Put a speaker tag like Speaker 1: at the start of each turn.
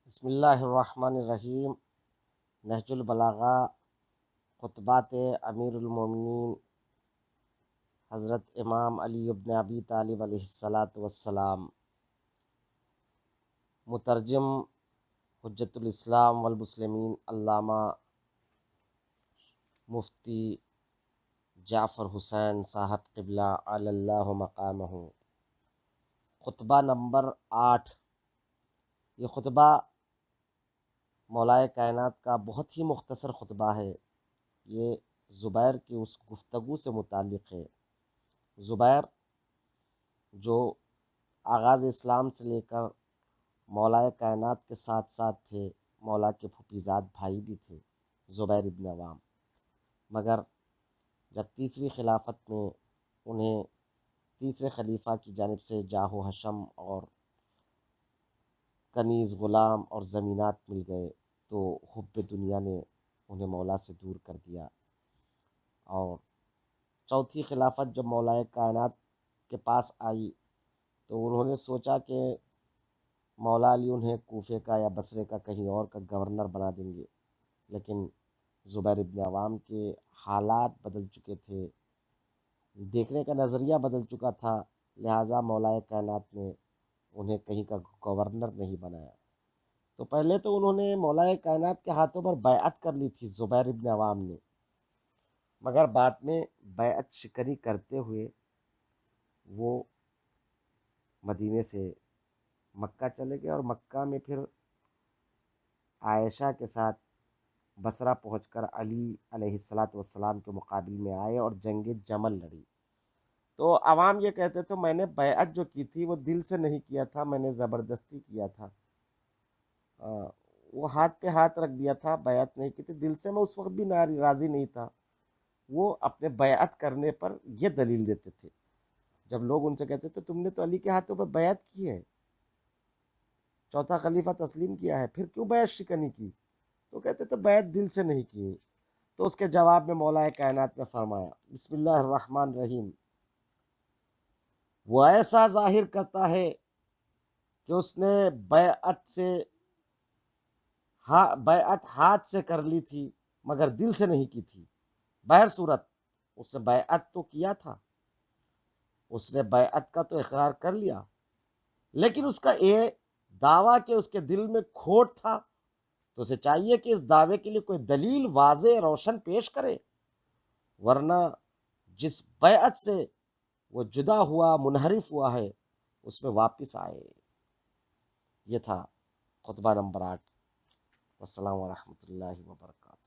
Speaker 1: بسم اللہ الرحمن الرحیم۔ نہج البلاغہ، خطبات امیر المومنین حضرت امام علی ابن ابی طالب علیہ الصلاۃ والسلام۔ مترجم حجت الاسلام والمسلمین علامہ مفتی جعفر حسین صاحب قبلہ علی اللہ مقامہ۔ خطبہ نمبر 8۔ یہ خطبہ مولائے کائنات کا بہت ہی مختصر خطبہ ہے۔ یہ زبیر کی اس گفتگو سے متعلق ہے۔ زبیر جو آغاز اسلام سے لے کر مولائے کائنات کے ساتھ ساتھ تھے، مولا کے پھوپھیزاد بھائی بھی تھے، زبیر ابن عوام، مگر جب تیسری خلافت میں انہیں تیسرے خلیفہ کی جانب سے جاہ و حشم اور کنیز، غلام اور زمینات مل گئے تو حب دنیا نے انہیں مولا سے دور کر دیا، اور چوتھی خلافت جب مولائے کائنات کے پاس آئی تو انہوں نے سوچا کہ مولا علی انہیں کوفے کا یا بصرے کا کہیں اور کا گورنر بنا دیں گے، لیکن زبیر ابن عوام کے حالات بدل چکے تھے، دیکھنے کا نظریہ بدل چکا تھا، لہٰذا مولائے کائنات نے انہیں کہیں کا گورنر نہیں بنایا۔ تو پہلے تو انہوں نے مولائے کائنات کے ہاتھوں پر بیعت کر لی تھی زبیر ابن عوام نے، مگر بعد میں بیعت شکنی کرتے ہوئے وہ مدینے سے مکہ چلے گئے، اور مکہ میں پھر عائشہ کے ساتھ بصرہ پہنچ کر علی علیہ السلام کے مقابل میں آئے اور جنگ جمل لڑی۔ تو عوام یہ کہتے تھے میں نے بیعت جو کی تھی وہ دل سے نہیں کیا تھا، میں نے زبردستی کیا تھا، وہ ہاتھ پہ ہاتھ رکھ دیا تھا، بیعت نہیں کی تھی، دل سے میں اس وقت بھی راضی نہیں تھا۔ وہ اپنے بیعت کرنے پر یہ دلیل دیتے تھے، جب لوگ ان سے کہتے تھے تم نے تو علی کے ہاتھوں پہ بیعت کی ہے، چوتھا خلیفہ تسلیم کیا ہے، پھر کیوں بیعت شکنی کی؟ تو کہتے تھے بیعت دل سے نہیں کی۔ تو اس کے جواب میں مولا کائنات نے فرمایا، بسم اللہ الرحمن الرحیم، وہ ایسا ظاہر کرتا ہے کہ اس نے بیعت ہاتھ سے کر لی تھی مگر دل سے نہیں کی تھی۔ بہر صورت اس نے بیعت تو کیا تھا، اس نے بیعت کا تو اقرار کر لیا، لیکن اس کا یہ دعویٰ کہ اس کے دل میں کھوٹ تھا، تو اسے چاہیے کہ اس دعوے کے لیے کوئی دلیل واضح روشن پیش کرے، ورنہ جس بیعت سے وہ جدا ہوا، منحرف ہوا ہے، اس میں واپس آئے۔ یہ تھا خطبہ نمبر 8۔ والسلام ورحمۃ اللہ وبرکاتہ۔